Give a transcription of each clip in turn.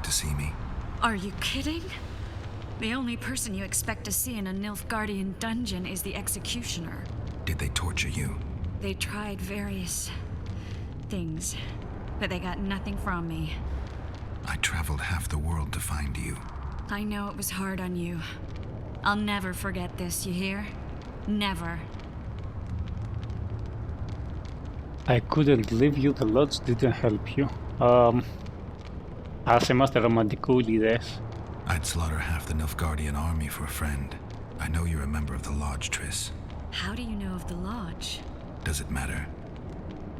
to see me. Are you kidding? The only person you expect to see in a Nilfgaardian dungeon is the executioner. Did they torture you? They tried various things, but they got nothing from me. I traveled half the world to find you. I know it was hard on you. I'll never forget this, you hear? Never. I couldn't leave you, the lodge didn't help you. Ας είμαστε ρομαντικούλιδες. I'd slaughter half the Nilfgaardian army for a friend. I know you're a member of the Lodge, Triss. How do you know of the Lodge? Does it matter?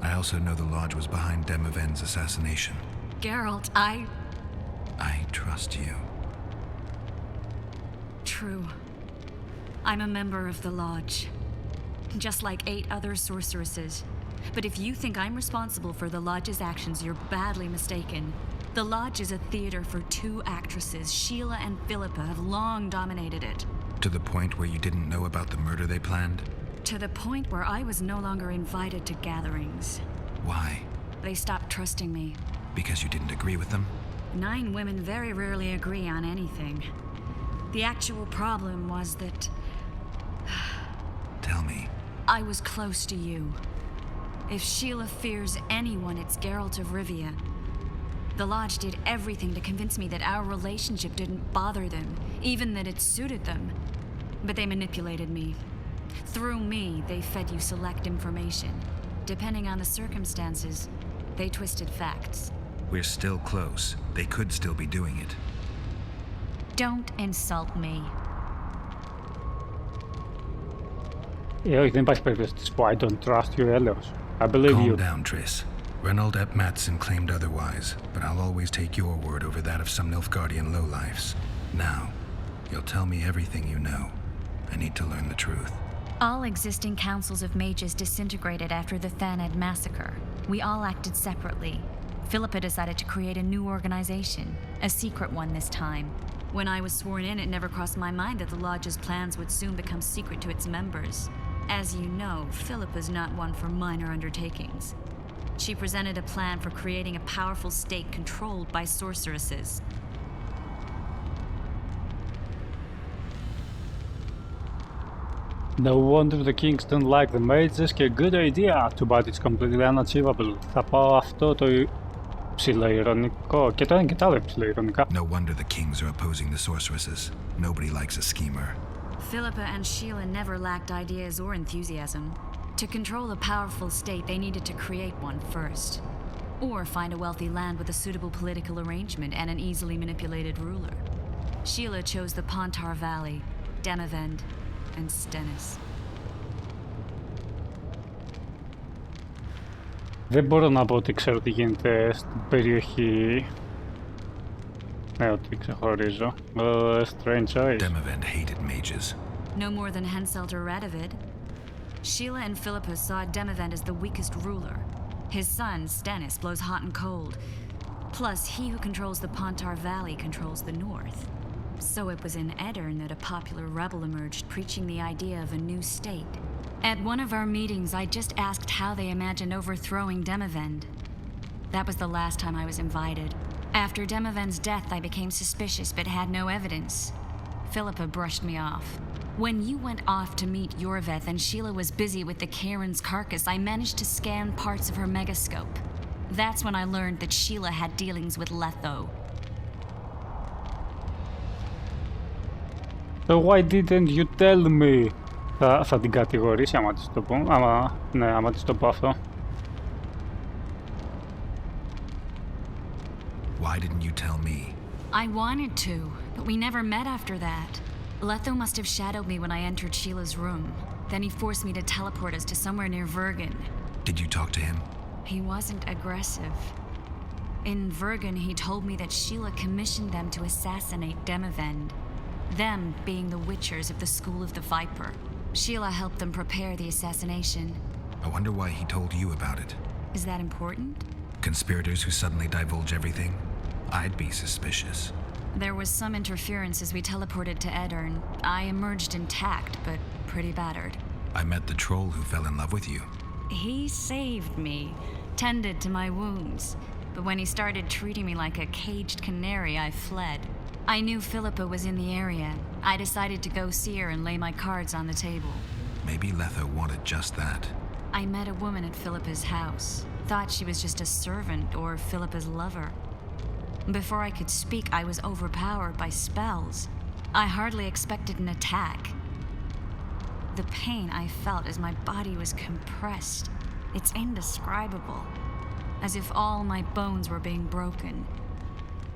I also know the Lodge was behind Demavend's assassination. Geralt, I trust you. True. I'm a member of the Lodge. Just like 8 other sorceresses. But if you think I'm responsible for the Lodge's actions, you're badly mistaken. The Lodge is a theater for 2 actresses. Sheila and Philippa have long dominated it. To the point where you didn't know about the murder they planned? To the point where I was no longer invited to gatherings. Why? They stopped trusting me. Because you didn't agree with them? 9 women very rarely agree on anything. The actual problem was that... Tell me. I was close to you. If Sheila fears anyone, it's Geralt of Rivia. The Lodge did everything to convince me that our relationship didn't bother them, even that it suited them. But they manipulated me. Through me, they fed you select information. Depending on the circumstances, they twisted facts. We're still close. They could still be doing it. Don't insult me. Όχι, δεν υπάρχει περίπτωση να της πω I don't trust you, έλεος. I believe you. Calm down, Triss. Reynold ep Matson claimed otherwise, but I'll always take your word over that of some Nilfgaardian lowlifes. Now, you'll tell me everything you know. I need to learn the truth. All existing councils of mages disintegrated after the Thanad massacre. We all acted separately. Philippa decided to create a new organization, a secret one this time. When I was sworn in, it never crossed my mind that the Lodge's plans would soon become secret to its members. As you know, Philippa's not one for minor undertakings. She presented a plan for creating a powerful state controlled by sorceresses. No wonder the kings don't like the mages και good idea, too bad it's completely unachievable. Θα πάω αυτό το ψιλοειρωνικό και το ένα και το άλλο ψιλοειρωνικά. No wonder the kings are opposing the sorceresses. Nobody likes a schemer. Philippa and Sheila never lacked ideas or enthusiasm. To control a powerful state, they needed to create one first. Or find a wealthy land with a suitable political arrangement and an easily manipulated ruler. Sheila chose the Pontar Valley, Demavend, and Stennis. Δεν μπορώ να πω ότι ξέρω τι γίνεται στην περιοχή. Ναι, ότι ξεχωρίζω. Strange eyes. Demavend hated mages. No more than Henselt or Radovid. Sheila and Philippa saw Demavend as the weakest ruler. His son, Stennis, blows hot and cold. Plus, he who controls the Pontar Valley controls the north. So it was in Edirn that a popular rebel emerged, preaching the idea of a new state. At one of our meetings, I just asked how they imagined overthrowing Demavend. That was the last time I was invited. After Demavend's death, I became suspicious but had no evidence. Philippa brushed me off. When you went off to meet Yorveth and Sheila was busy with the Karen's carcass, I managed to scan parts of her megascope. That's when I learned that Sheila had dealings with Letho. So why didn't you tell me? Θα την κατηγορήσει άμα της το πω. Άμα της το πω αυτό. Why didn't you tell me? I wanted to, but we never met after that. Letho must have shadowed me when I entered Sheila's room. Then he forced me to teleport us to somewhere near Vergen. Did you talk to him? He wasn't aggressive. In Vergen, he told me that Sheila commissioned them to assassinate Demavend. Them being the Witchers of the School of the Viper. Sheila helped them prepare the assassination. I wonder why he told you about it. Is that important? Conspirators who suddenly divulge everything? I'd be suspicious. There was some interference as we teleported to Edirn. I emerged intact, but pretty battered. I met the troll who fell in love with you. He saved me, tended to my wounds. but when he started treating me like a caged canary, I fled. I knew Philippa was in the area. I decided to go see her and lay my cards on the table. Maybe Letho wanted just that. I met a woman at Philippa's house. Thought she was just a servant or Philippa's lover. Before I could speak, I was overpowered by spells. I hardly expected an attack. The pain I felt as my body was compressed, it's indescribable. As if all my bones were being broken.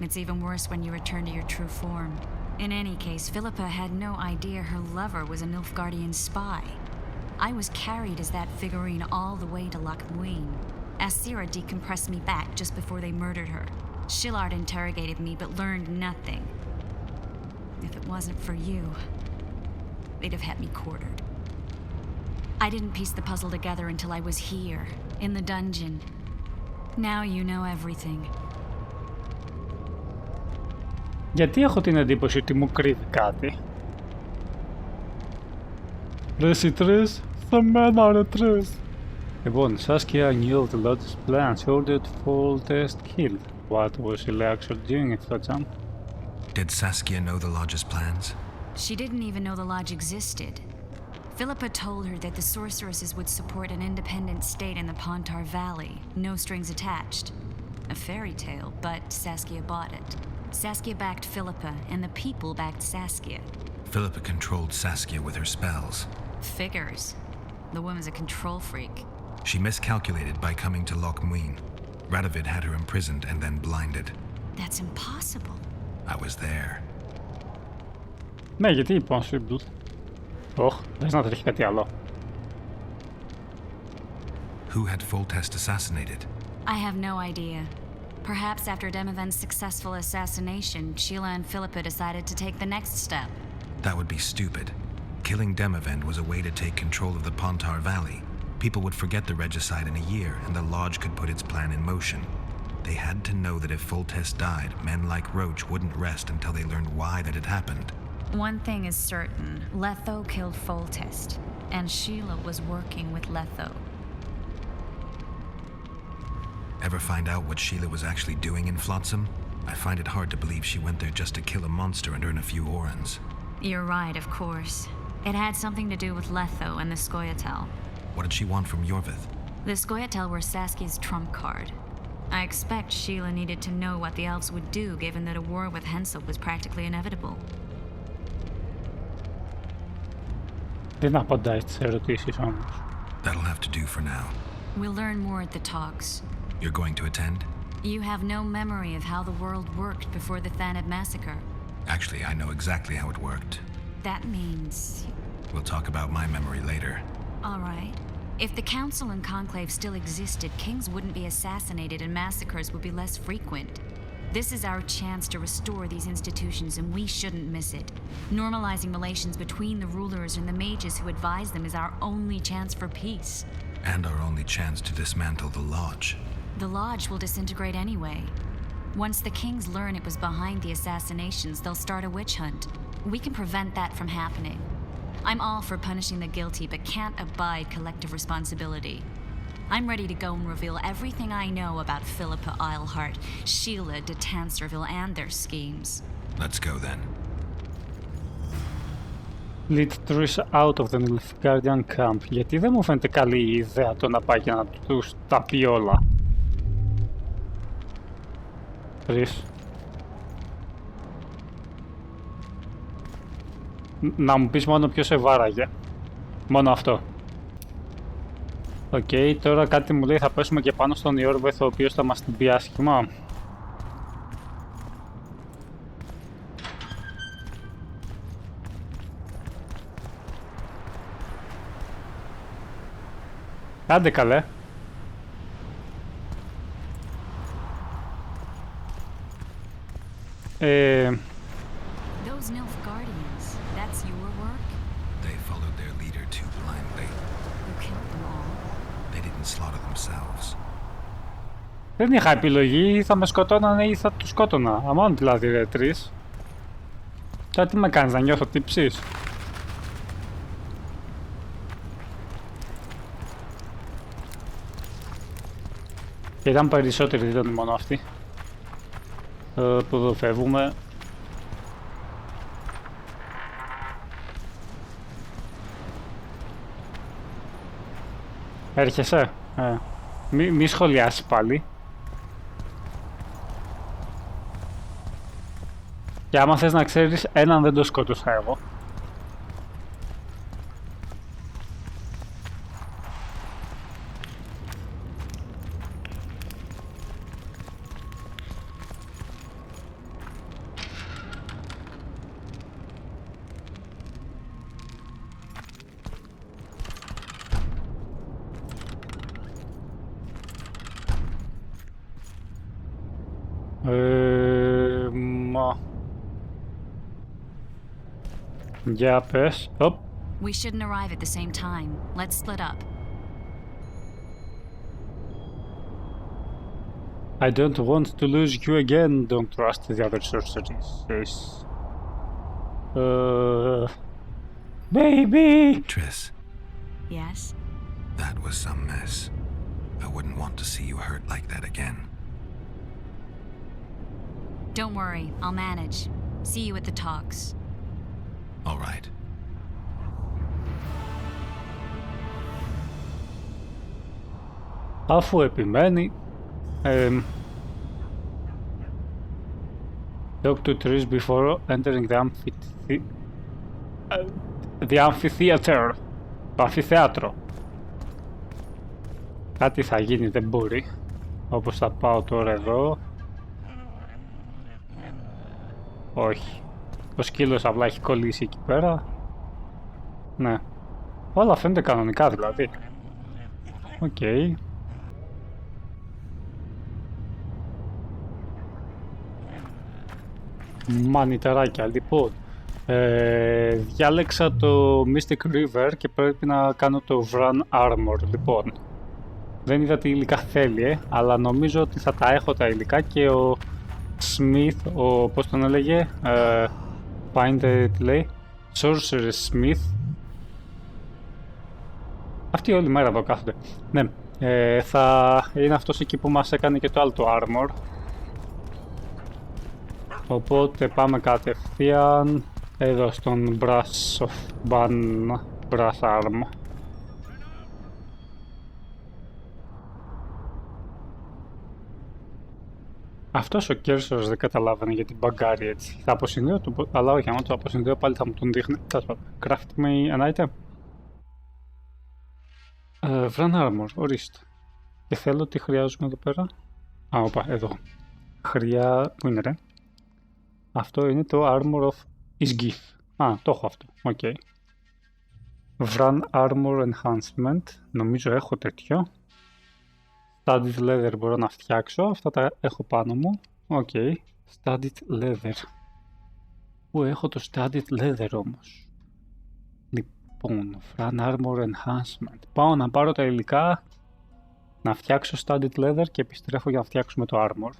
It's even worse when you return to your true form. In any case, Philippa had no idea her lover was a Nilfgaardian spy. I was carried as that figurine all the way to Lochmuin. Asira decompressed me back just before they murdered her. Shillard interrogated me but learned nothing. If it wasn't for you, they'd have had me quartered. I didn't piece the puzzle together until I was here, in the dungeon. Now you know everything. Γιατί έχω την εντύπωση ότι μου κρύβει κάτι. Ρε οι τρεις, σε μένα ρε τρεις. Λοιπόν, Saskia knew of the Lodge's plans. She ordered full test killed. What was she actually doing at that jump? Did Saskia know the Lodge's plans? She didn't even know the lodge existed. Philippa told her that the sorceresses would support an independent state in the Pontar Valley, no strings attached. A fairy tale, but Saskia bought it. Saskia backed Philippa, and the people backed Saskia. Philippa controlled Saskia with her spells. Figures. The woman's a control freak. She miscalculated by coming to Lochmuin. Radovid had her imprisoned and then blinded. That's impossible. I was there. Ναι, γιατί impossible. Ωχ, δες να τρέχει κάτι άλλο. Who had Foltest assassinated? I have no idea. Perhaps after Demavend's successful assassination, Sheila and Philippa decided to take the next step. That would be stupid. Killing Demavend was a way to take control of the Pontar Valley. People would forget the regicide in a year, and the Lodge could put its plan in motion. They had to know that if Foltest died, men like Roach wouldn't rest until they learned why that had happened. One thing is certain. Letho killed Foltest, and Sheila was working with Letho. Ever find out what Sheila was actually doing in Flotsam? I find it hard to believe she went there just to kill a monster and earn a few orans. You're right, of course. It had something to do with Letho and the Scoia'tael. What did she want from Yorvith? The Scoia'tael were Saskia's trump card. I expect Sheila needed to know what the elves would do given that a war with Hensel was practically inevitable. Δεν απαντάει στις ερωτήσεις όμως. That'll have to do for now. We'll learn more at the talks. You're going to attend? You have no memory of how the world worked before the Thanad massacre. Actually, I know exactly how it worked. That means... We'll talk about my memory later. All right. If the Council and Conclave still existed, kings wouldn't be assassinated and massacres would be less frequent. This is our chance to restore these institutions, and we shouldn't miss it. Normalizing relations between the rulers and the mages who advise them is our only chance for peace. And our only chance to dismantle the Lodge. The Lodge will disintegrate anyway. Once the kings learn it was behind the assassinations, they'll start a witch hunt. We can prevent that from happening. I'm all for punishing the guilty, but can't abide collective responsibility. I'm ready to go and reveal everything I know about Philippa Eilhart, Sheila de Tanserville, and their schemes. Let's go then. Lead Trish out of the Nilfgaardian camp. Γιατί δεν μου φαίνεται καλή η ιδέα το να πάει και να τους τα πει όλα. Trish. Να μου πεις μόνο ποιος σε βάραγε. Μόνο αυτό. Οκ, τώρα κάτι μου λέει θα πέσουμε και πάνω στον Ιόρβεθ ο οποίος θα μας την πει άσχημα. Άντε καλέ. Those Nilfgaardians, that's your work? They followed their leader too blindly. Who killed them all? They didn't slaughter themselves. Δεν είχα επιλογή, θα με σκοτώνανε ή θα τους σκότωνα. Αμάν δηλαδή ρε τρεις. Τώρα τι με κάνεις να νιώθω τύψεις. Και ήταν περισσότεροι, δεν ήταν μόνο αυτοί. Που εδώ φεύγουμε. Έρχεσαι. Μη σχολιάσεις πάλι. Και άμα θες να ξέρεις, έναν δεν το σκότωσα εγώ. Για πες. Οπ. We shouldn't arrive at the same time. Let's split up. I don't want to lose you again. Don't trust the other sorceresses. Baby! Triss, Yes? that was some mess. I wouldn't want to see you hurt like that again. Don't worry, I'll manage. See you at the talks. All right. Αφού επιμένει, talk to Triss before entering the amphitheater. Το αμφιθέατρο. Κάτι θα γίνει, δεν μπορεί. Όπως θα πάω τώρα εδώ. Όχι. Ο σκύλος απλά έχει κολλήσει εκεί πέρα. Ναι. Όλα φαίνεται κανονικά δηλαδή. Οκ. Μανιταράκια, λοιπόν. Διάλεξα το Mystic River και πρέπει να κάνω το Vran Armor. Λοιπόν, δεν είδα τι υλικά θέλει, αλλά νομίζω ότι θα τα έχω τα υλικά και ο Smith, πώς τον έλεγε, τι λέει, Sorcerer Smith. Αυτοί όλη μέρα εδώ κάθονται. Ναι, θα είναι αυτός εκεί που μας έκανε και το άλλο το Armor. Οπότε πάμε κατευθείαν εδώ στον Brass of Ban Brass Arm. Αυτός ο Κέρσορος δεν καταλάβαινε γιατί μπαγκάρει έτσι. Θα αποσυνδέω το, αλλά όχι, άμα το αποσυνδέω πάλι θα μου τον δείχνει. Craft me an item. Vran Armor, ορίστε. Και θέλω τι χρειάζομαι εδώ πέρα. Α, όπα, εδώ. Πού είναι ρε? Αυτό είναι το Armor of Isgith. Α, το έχω αυτό. Οκ. Vran Armor Enhancement. Νομίζω έχω τέτοιο. Studded Leather μπορώ να φτιάξω. Αυτά τα έχω πάνω μου. Οκ. Studded Leather. Πού έχω το Studded Leather όμως? Λοιπόν, Vran Armor Enhancement. Πάω να πάρω τα υλικά, να φτιάξω Studded Leather και επιστρέφω για να φτιάξουμε το Armor.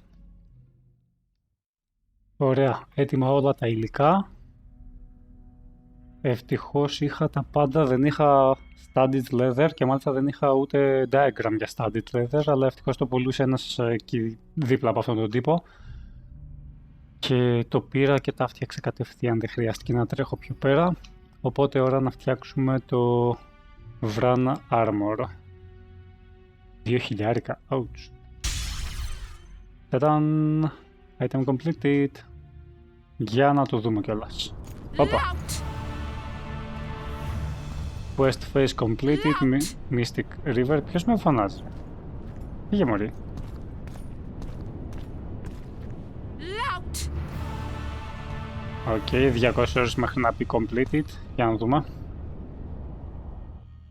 Ωραία, έτοιμα όλα τα υλικά. Ευτυχώς είχα τα πάντα, δεν είχα Studded Leather και μάλιστα δεν είχα ούτε diagram για Studded Leather, αλλά ευτυχώς το πουλούσε ένας εκεί δίπλα από αυτόν τον τύπο. Και το πήρα και τα φτιάξα κατευθείαν, δεν χρειάστηκε να τρέχω πιο πέρα. Οπότε ώρα να φτιάξουμε το Vran Armor. 2.000, ouch. Τadam! Item completed. Για να το δούμε κιόλας. Όπα. Quest phase completed. Mystic River. Ποιος με φωνάζει? Πήγε μωρή. Οκ, 200 ώρες μέχρι να πει completed. Για να δούμε.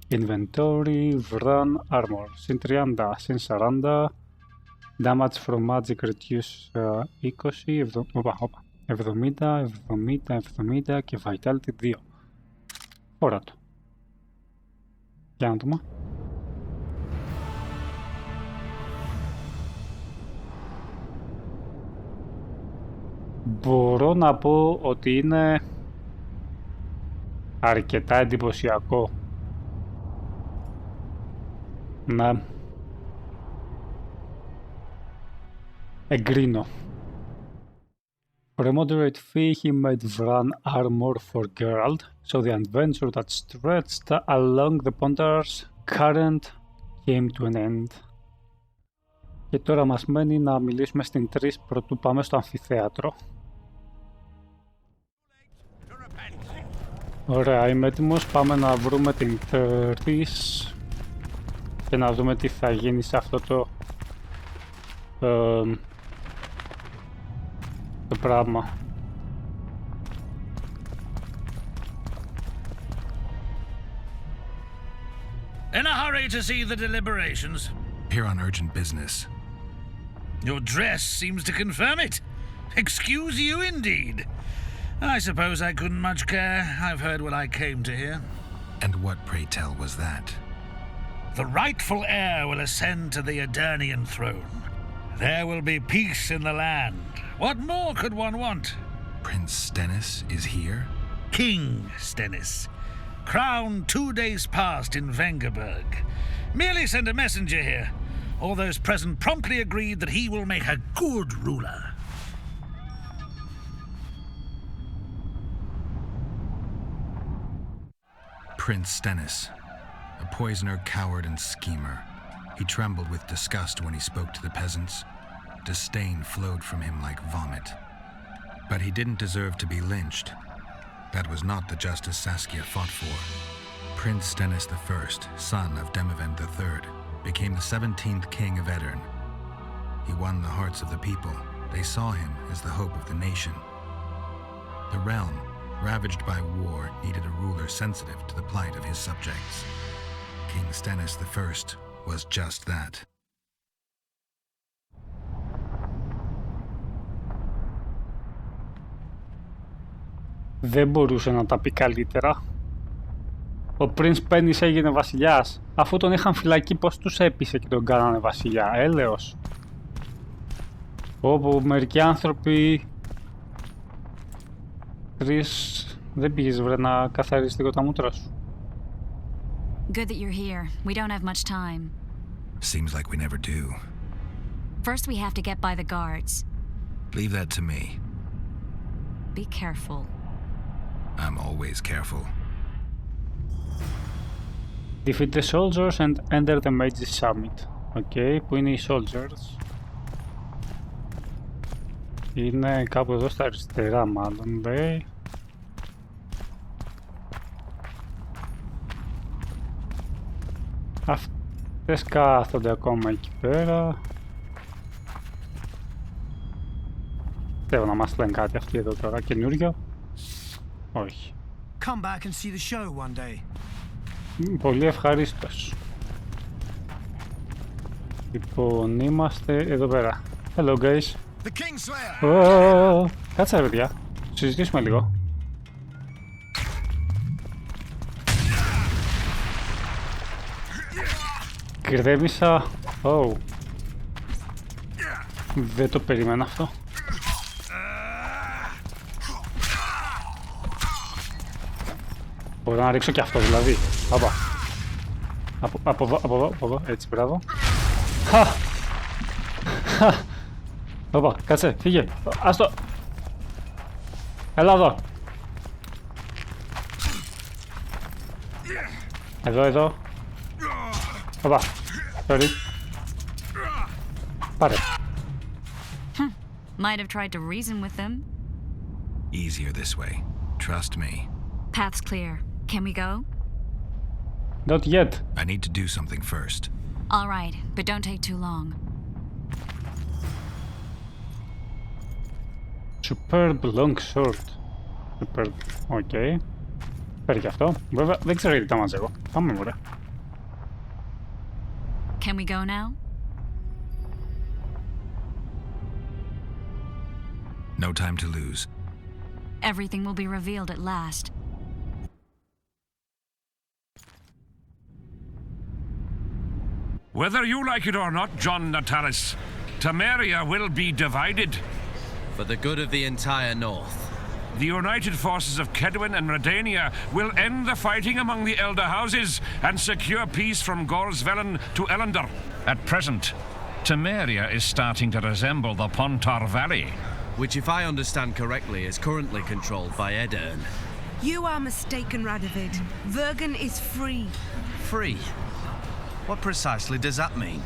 Inventory, Vran Armor. Συν 30, συν 40. Damage from magic reduce 20, 70, 70 και vitality 2. Φορά το. Για να δούμε. Μπορώ να πω ότι είναι αρκετά εντυπωσιακό. Να. εγκρίνω. For a moderate fee, he made Vran armor for Geralt, so the adventure that stretched along the Pontar's current came to an end. Και τώρα μας μένει να μιλήσουμε στην 3 πρωτού πάμε στο αμφιθέατρο. Ωραία, είμαι έτοιμος. Πάμε να βρούμε την 3 και να δούμε τι θα γίνει σε αυτό το πράγμα. In a hurry to see the deliberations? Here on urgent business. Your dress seems to confirm it. Excuse you indeed. I suppose I couldn't much care. I've heard what I came to hear. And what, pray tell, was that? The rightful heir will ascend to the Aedirnian throne. There will be peace in the land. What more could one want? Prince Stennis is here? King Stennis. Crowned 2 days past in Vengerberg. Merely send a messenger here. All those present promptly agreed that he will make a good ruler. Prince Stennis, a poisoner, coward, and schemer. He trembled with disgust when he spoke to the peasants. Disdain flowed from him like vomit. But he didn't deserve to be lynched. That was not the justice Saskia fought for. Prince Stennis I, son of Demavend III, became the 17th king of Aedirn. He won the hearts of the people. They saw him as the hope of the nation. The realm, ravaged by war, needed a ruler sensitive to the plight of his subjects. King Stennis I was just that. Δεν μπορούσε να τα πει καλύτερα. Ο Prince Stennis έγινε βασιλιάς. Αφού τον είχαν φυλακή, πώς τους έπεισε και τον κάνανε βασιλιά. Έλεος. Όπου μερικοί άνθρωποι... Δεν πήγες βρε να καθαρίσεις λίγο τα μούτρα σου. Good that you're here. We don't have much time. Seems like we never do. First we have to get by the guards. Leave that to me. Be careful. I'm always careful. Defeat the soldiers and enter the Mage's Summit. Οκ, που είναι οι soldiers. Είναι κάπου εδώ στα αριστερά μάλλον, λέει. Αυτές κάθονται ακόμα εκεί πέρα. Θέλω να μας λένε κάτι αυτοί εδώ τώρα, καινούριο. Όχι. Come back and see the show one day. Πολύ ευχαρίστως. Λοιπόν, είμαστε εδώ πέρα. Hello guys. The Kingslayer! Κάτσε ρε παιδιά. Συζητήσουμε λίγο. Γκρέμισα. Δεν το περίμενα αυτό. Μπορώ να ρίξω και αυτό δηλαδή. Απα. Από εδώ, έτσι, μπράβο. Όπα, κάτσε, φύγε. Άστο. Έλα εδώ. Εδώ. Όπα, sorry. Πάρε. Might have tried to reason with them. Easier this way. Trust me. Path's clear. Can we go? Not yet. I need to do something first. All right, but don't take too long. Superb long sword. Superb. Οκ. Παίρνει και αυτό. Βέβαια δεν ξέρω γιατί τα μαζεύω. Πάμε μωρέ. Can we go now? No time to lose. Everything will be revealed at last. Whether you like it or not, John Natalis, Temeria will be divided. For the good of the entire North. The united forces of Kedwin and Redania will end the fighting among the elder houses and secure peace from Gorsvelen to Ellender. At present, Temeria is starting to resemble the Pontar Valley. Which, if I understand correctly, is currently controlled by Edirn. You are mistaken, Radovid. Vergen is free. Free? What precisely does that mean?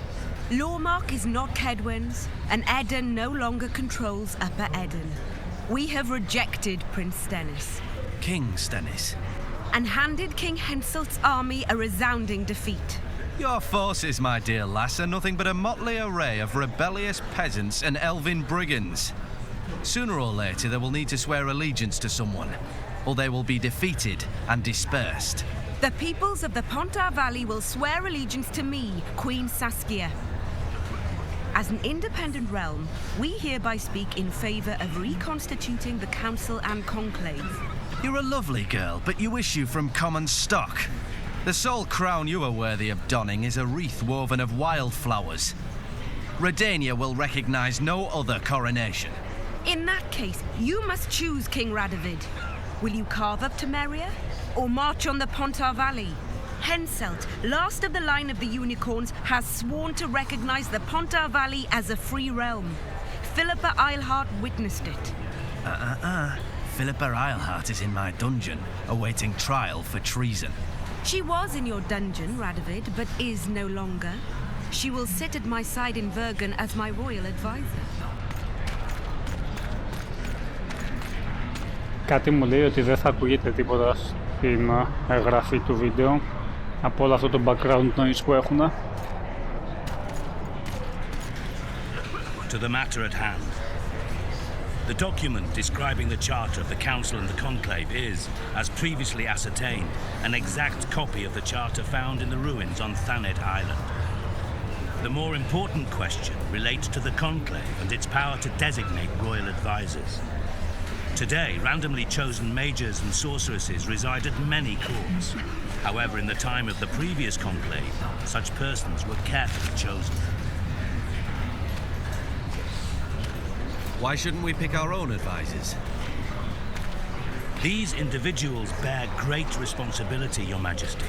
Lawmark is not Kedwen's, and Edirn no longer controls Upper Edirn. We have rejected Prince Stennis. King Stennis? And handed King Henselt's army a resounding defeat. Your forces, my dear lass, are nothing but a motley array of rebellious peasants and elven brigands. Sooner or later, they will need to swear allegiance to someone, or they will be defeated and dispersed. The peoples of the Pontar Valley will swear allegiance to me, Queen Saskia. As an independent realm, we hereby speak in favor of reconstituting the Council and Conclave. You're a lovely girl, but you issue from common stock. The sole crown you are worthy of donning is a wreath woven of wildflowers. Redania will recognize no other coronation. In that case, you must choose, King Radovid. Will you carve up Temeria, or march on the Pontar Valley? Henselt, last of the line of the unicorns, has sworn to recognize the Pontar Valley as a free realm. Philippa Eilhart witnessed it. Philippa Eilhart is in my dungeon, awaiting trial for treason. She was in your dungeon, Radovid, but is no longer. She will sit at my side in Vergen as my royal advisor. Κάτι μου λέει ότι δεν θα ακούγεται τίποτα στην εγγραφή του βίντεο από όλο αυτό το background noise που έχουν. To the matter at hand. The document describing the charter of the Council and the Conclave is, as previously ascertained, an exact copy of the charter found in the ruins on Thanet Island. The more important question relates to the Conclave and its power to designate royal advisors. Today, randomly chosen mages and sorceresses reside at many courts. However, in the time of the previous Conclave, such persons were carefully chosen. Why shouldn't we pick our own advisors? These individuals bear great responsibility, Your Majesty.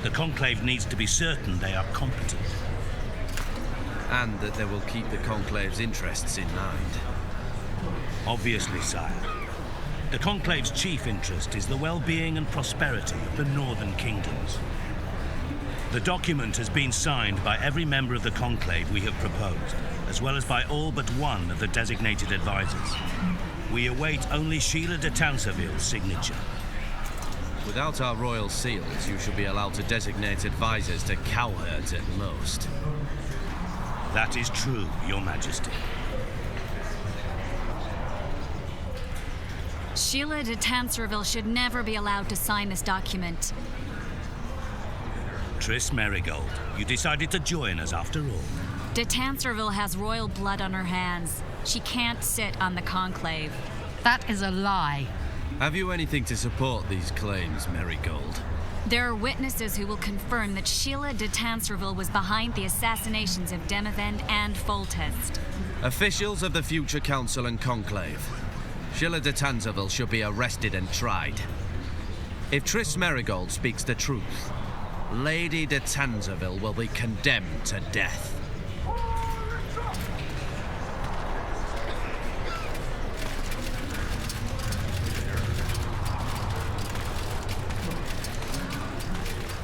The Conclave needs to be certain they are competent. And that they will keep the Conclave's interests in mind. Obviously, sire. The Conclave's chief interest is the well-being and prosperity of the northern kingdoms. The document has been signed by every member of the Conclave we have proposed, as well as by all but one of the designated advisors. We await only Sheila de Tanserville's signature. Without our royal seals, you should be allowed to designate advisors to cowherds at most. That is true, Your Majesty. Sheila de Tanserville should never be allowed to sign this document. Triss Merigold, you decided to join us after all. De Tanserville has royal blood on her hands. She can't sit on the Conclave. That is a lie. Have you anything to support these claims, Merigold? There are witnesses who will confirm that Sheila de Tanserville was behind the assassinations of Demavend and Foltest. Officials of the future Council and Conclave. Sheila de Tanserville should be arrested and tried. If Triss Merigold speaks the truth, Lady de Tanserville will be condemned to death.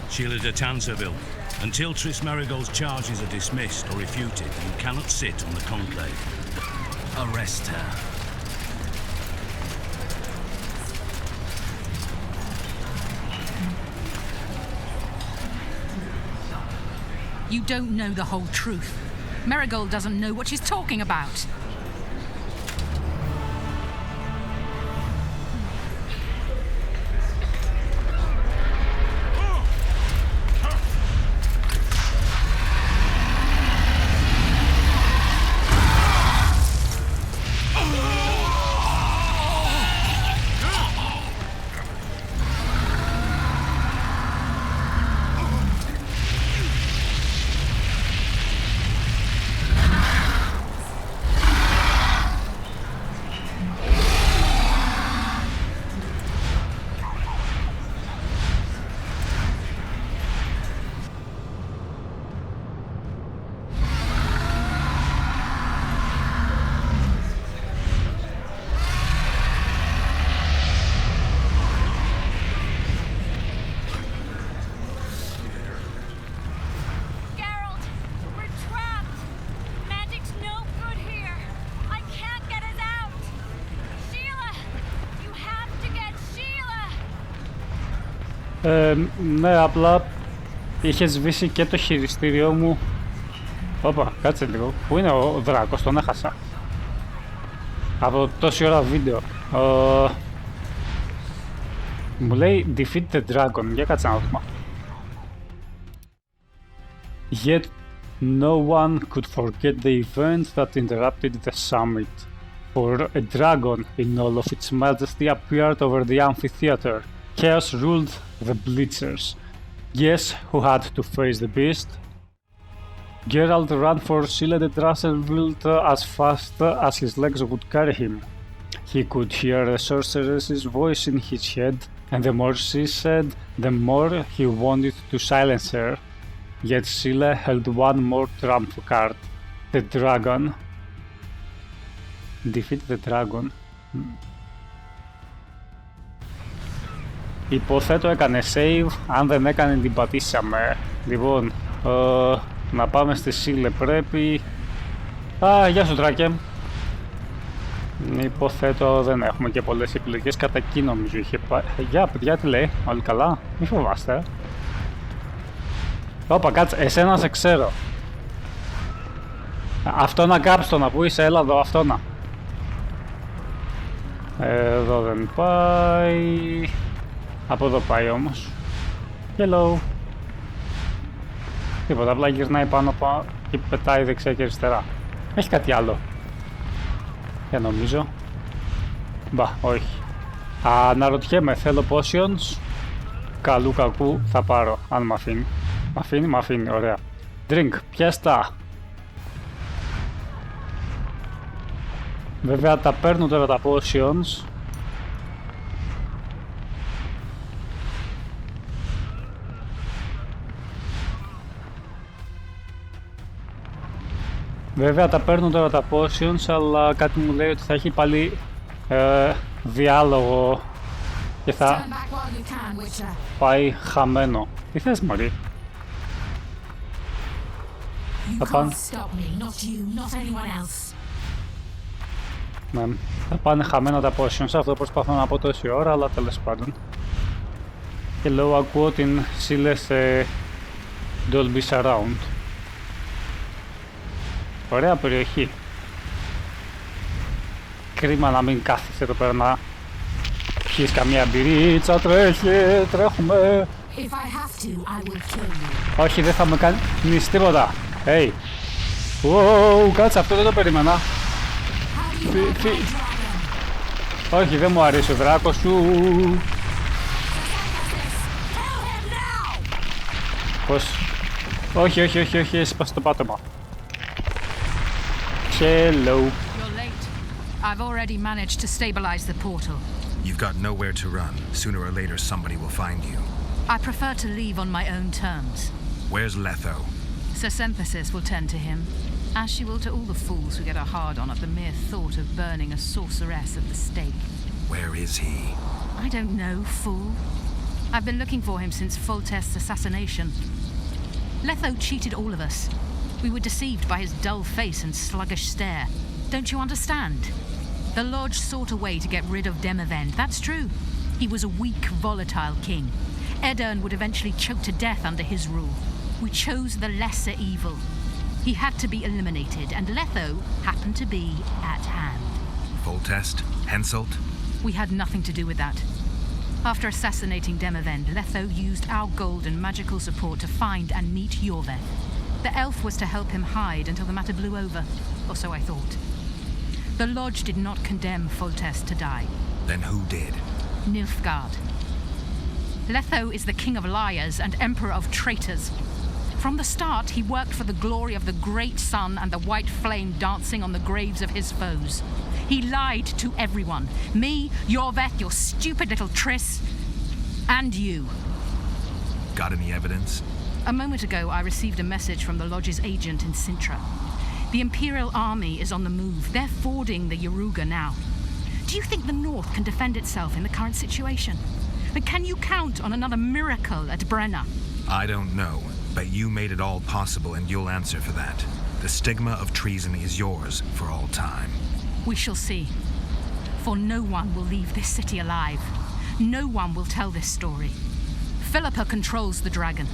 Sheila de Tanserville, until Triss Merigold's charges are dismissed or refuted, you cannot sit on the Conclave. Arrest her. You don't know the whole truth. Merigold doesn't know what she's talking about. Ναι, απλά είχε σβήσει και το χειριστήριό μου. Όπα, κάτσε λίγο. Πού είναι ο δράκος, τον έχασα. Από τόση ώρα βίντεο. Μου λέει defeat the dragon. Για κάτσε να δούμε. Yet no one could forget the event that interrupted the summit. For a dragon in all of its majesty appeared over the amphitheater. Chaos ruled the bleachers. Guess who had to face the beast? Geralt ran for Shielded and Drasselwild as fast as his legs would carry him. He could hear the sorceress's voice in his head, and the more she said, the more he wanted to silence her. Yet Sheila held one more trump card, the dragon. Defeat the dragon. Υποθέτω έκανε save, αν δεν έκανε την πατήσαμε. Λοιπόν, να πάμε στη Σίλε πρέπει. Γεια σου Τράκε. Υποθέτω δεν έχουμε και πολλές επιλογές, κατά εκεί νομίζω είχε πάει. Γεια παιδιά, τι λέει, όλοι καλά, μη φοβάστε. Όπα κάτσε, εσένα σε ξέρω. Αυτό να κάψω να που είσαι, έλα εδώ, αυτό να. Εδώ δεν πάει. Από εδώ πάει όμως. Hello. Τίποτα, απλά γυρνάει πάνω και πετάει δεξιά και αριστερά. Έχει κάτι άλλο. Δεν νομίζω. Μπα, όχι. Αναρωτιέμαι, θέλω potions. Καλού κακού θα πάρω, αν μ' αφήνει. Μ' αφήνει, ωραία. Drink, πιάστα. Βέβαια τα παίρνω τώρα τα potions. Βέβαια τα παίρνω τώρα τα potions, αλλά κάτι μου λέει ότι θα έχει πάλι διάλογο και θα πάει χαμένο. Τι θες μωρή? Θα πάνε... Ναι, θα πάνε χαμένα τα potions, αυτό προσπαθώ να πω τόση ώρα, αλλά τέλος πάντων. Και λέω ακούω την Σίλε σε Dolby Surround. Ωραία περιοχή. Κρίμα να μην κάθεσαι εδώ πέρα να πιείς καμία μπυρίτσα, τρέχουμε. Όχι, δεν θα με κάνεις τίποτα. Hey. Κάτσε, αυτό δεν το περίμενα. Όχι, δεν μου αρέσει ο δράκος σου. Πώς? Όχι, έσπασε το πάτωμα. Hello. You're late. I've already managed to stabilize the portal. You've got nowhere to run. Sooner or later, somebody will find you. I prefer to leave on my own terms. Where's Letho? Sir Synthesis will tend to him, as she will to all the fools who get a hard-on at the mere thought of burning a sorceress at the stake. Where is he? I don't know, fool. I've been looking for him since Foltest's assassination. Letho cheated all of us. We were deceived by his dull face and sluggish stare. Don't you understand? The Lodge sought a way to get rid of Demavend, that's true. He was a weak, volatile king. Edirn would eventually choke to death under his rule. We chose the lesser evil. He had to be eliminated, and Letho happened to be at hand. Foltest? Henselt? We had nothing to do with that. After assassinating Demavend, Letho used our gold and magical support to find and meet Yorveth. The elf was to help him hide until the matter blew over, or so I thought. The Lodge did not condemn Foltest to die. Then who did? Nilfgaard. Letho is the king of liars and emperor of traitors. From the start, he worked for the glory of the great sun and the white flame dancing on the graves of his foes. He lied to everyone. Me, Yorveth, your stupid little Triss, and you. Got any evidence? A moment ago, I received a message from the Lodge's agent in Sintra. The Imperial Army is on the move. They're fording the Yaruga now. Do you think the North can defend itself in the current situation? But can you count on another miracle at Brenna? I don't know, but you made it all possible and you'll answer for that. The stigma of treason is yours for all time. We shall see. For no one will leave this city alive. No one will tell this story. Philippa controls the dragon.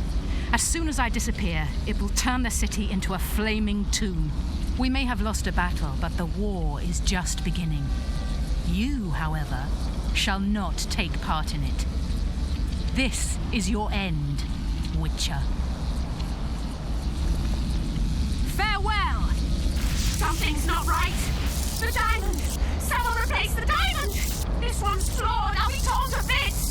As soon as I disappear, it will turn the city into a flaming tomb. We may have lost a battle, but the war is just beginning. You, however, shall not take part in it. This is your end, Witcher. Farewell! Something's not right. The diamond! Someone replace the diamond! This one's flawed. I'll be torn to bits!